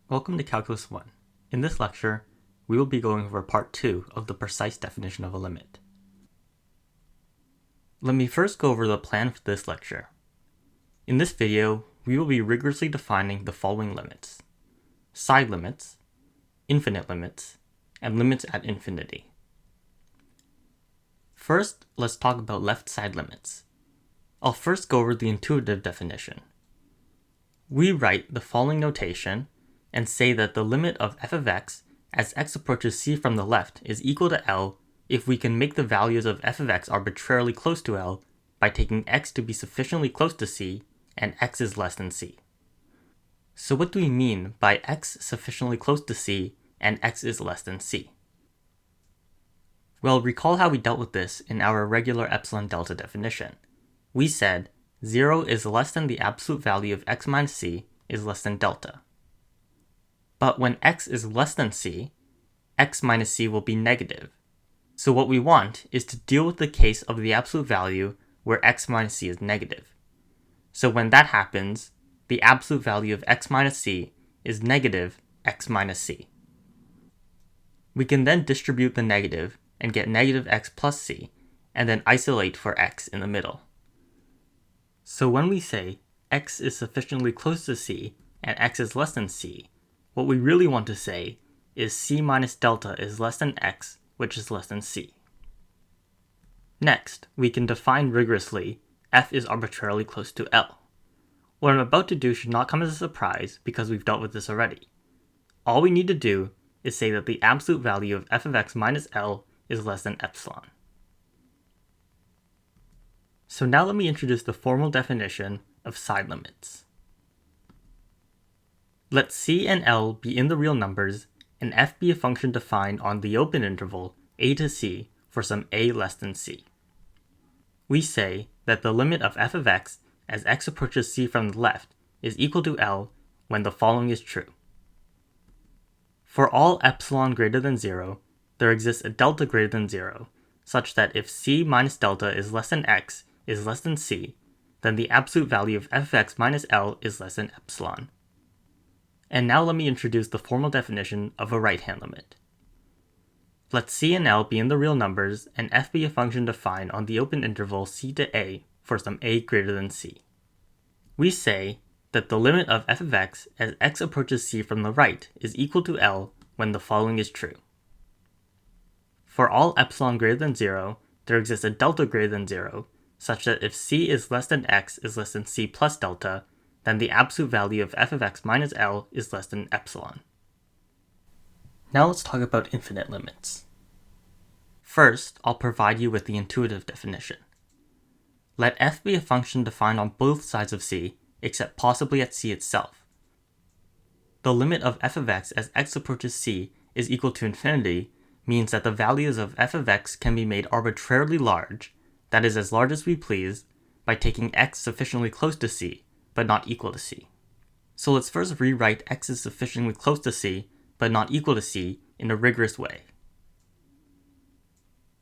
Welcome to Calculus 1. In this lecture, we will be going over part 2 of the precise definition of a limit. Let me first go over the plan for this lecture. In this video, we will be rigorously defining the following limits: side limits, infinite limits, and limits at infinity. First, let's talk about left side limits. I'll first go over the intuitive definition. We write the following notation and say that the limit of f of x as x approaches c from the left is equal to L if we can make the values of f of x arbitrarily close to L by taking x to be sufficiently close to c and x is less than c. So what do we mean by x sufficiently close to c and x is less than c? Well, recall how we dealt with this in our regular epsilon delta definition. We said 0 is less than the absolute value of x minus c is less than delta. But when x is less than c, x minus c will be negative. So what we want is to deal with the case of the absolute value where x minus c is negative. So when that happens, the absolute value of x minus c is negative x minus c. We can then distribute the negative and get negative x plus c, and then isolate for x in the middle. So when we say x is sufficiently close to c and x is less than c, what we really want to say is c minus delta is less than x, which is less than c. Next, we can define rigorously f is arbitrarily close to L. What I'm about to do should not come as a surprise because we've dealt with this already. All we need to do is say that the absolute value of f of x minus L is less than epsilon. So now let me introduce the formal definition of side limits. Let c and L be in the real numbers and f be a function defined on the open interval a to c for some a less than c. We say that the limit of f of x as x approaches c from the left is equal to L when the following is true. For all epsilon greater than 0, there exists a delta greater than 0, such that if c minus delta is less than x is less than c, then the absolute value of f of x minus L is less than epsilon. And now let me introduce the formal definition of a right-hand limit. Let c and L be in the real numbers and f be a function defined on the open interval c to a for some a greater than c. We say that the limit of f of x as x approaches c from the right is equal to L when the following is true. For all epsilon greater than 0, there exists a delta greater than 0, such that if c is less than x is less than c plus delta, then the absolute value of f of x minus L is less than epsilon. Now let's talk about infinite limits. First, I'll provide you with the intuitive definition. Let f be a function defined on both sides of c, except possibly at c itself. The limit of f of x as x approaches c is equal to infinity means that the values of f of x can be made arbitrarily large, that is as large as we please, by taking x sufficiently close to c, but not equal to c. So let's first rewrite x is sufficiently close to c, but not equal to c in a rigorous way.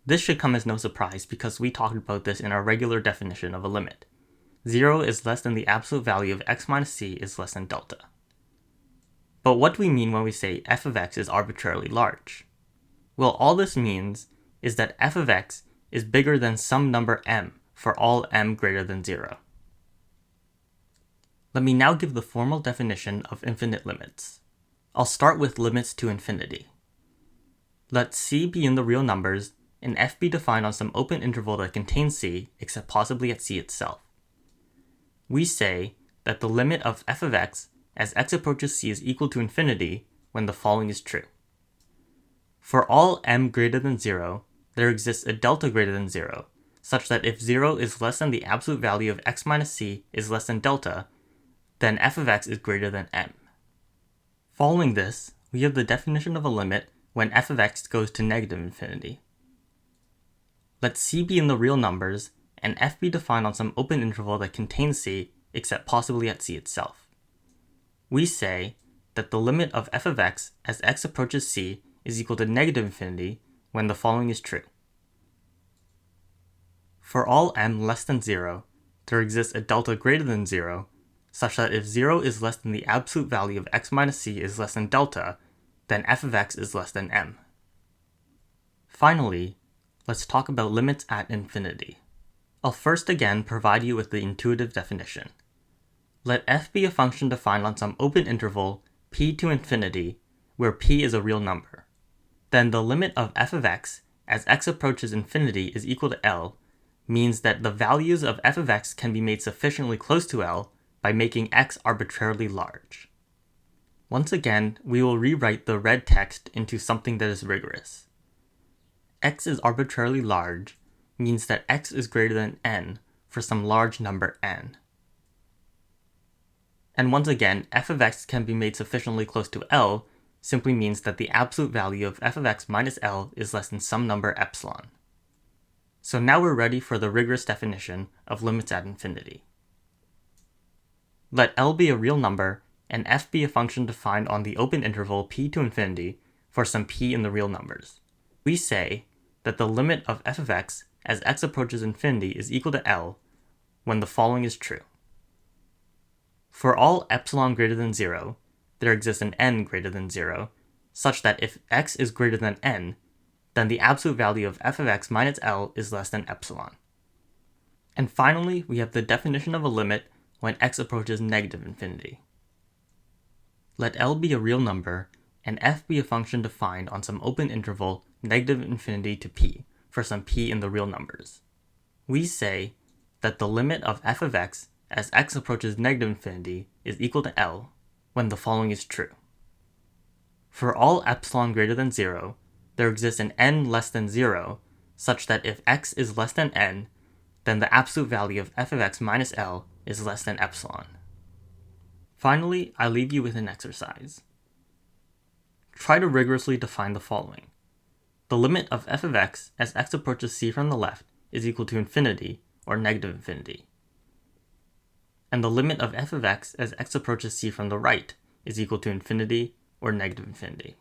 This should come as no surprise because we talked about this in our regular definition of a limit. 0 is less than the absolute value of x minus c is less than delta. But what do we mean when we say f of x is arbitrarily large? Well, all this means is that f of x is bigger than some number m for all m greater than 0. Let me now give the formal definition of infinite limits. I'll start with limits to infinity. Let c be in the real numbers and f be defined on some open interval that contains c, except possibly at c itself. We say that the limit of f of x as x approaches c is equal to infinity when the following is true. For all m greater than 0, there exists a delta greater than 0, such that if 0 is less than the absolute value of x minus c is less than delta, then f of x is greater than m. Following this, we have the definition of a limit when f of x goes to negative infinity. Let c be in the real numbers, and f be defined on some open interval that contains c, except possibly at c itself. We say that the limit of f of x as x approaches c is equal to negative infinity when the following is true. For all m less than 0, there exists a delta greater than 0, such that if 0 is less than the absolute value of x minus c is less than delta, then f of x is less than m. Finally, let's talk about limits at infinity. I'll first again provide you with the intuitive definition. Let f be a function defined on some open interval p to infinity, where p is a real number. Then the limit of f of x as x approaches infinity is equal to L means that the values of f of x can be made sufficiently close to L by making x arbitrarily large. Once again, we will rewrite the red text into something that is rigorous. X is arbitrarily large means that x is greater than n for some large number n. And once again, f of x can be made sufficiently close to L simply means that the absolute value of f of x minus L is less than some number epsilon. So now we're ready for the rigorous definition of limits at infinity. Let L be a real number and f be a function defined on the open interval p to infinity for some p in the real numbers. We say that the limit of f of x as x approaches infinity is equal to L when the following is true. For all epsilon greater than 0, there exists an n greater than 0, such that if x is greater than n, then the absolute value of f of x minus L is less than epsilon. And finally, we have the definition of a limit when x approaches negative infinity. Let L be a real number, and f be a function defined on some open interval negative infinity to p for some p in the real numbers. We say that the limit of f of x as x approaches negative infinity is equal to L when the following is true. For all epsilon greater than 0, there exists an n less than 0, such that if x is less than n, then the absolute value of f of x minus L is less than epsilon. Finally, I leave you with an exercise. Try to rigorously define the following. The limit of f of x as x approaches c from the left is equal to infinity or negative infinity. And the limit of f of x as x approaches c from the right is equal to infinity or negative infinity.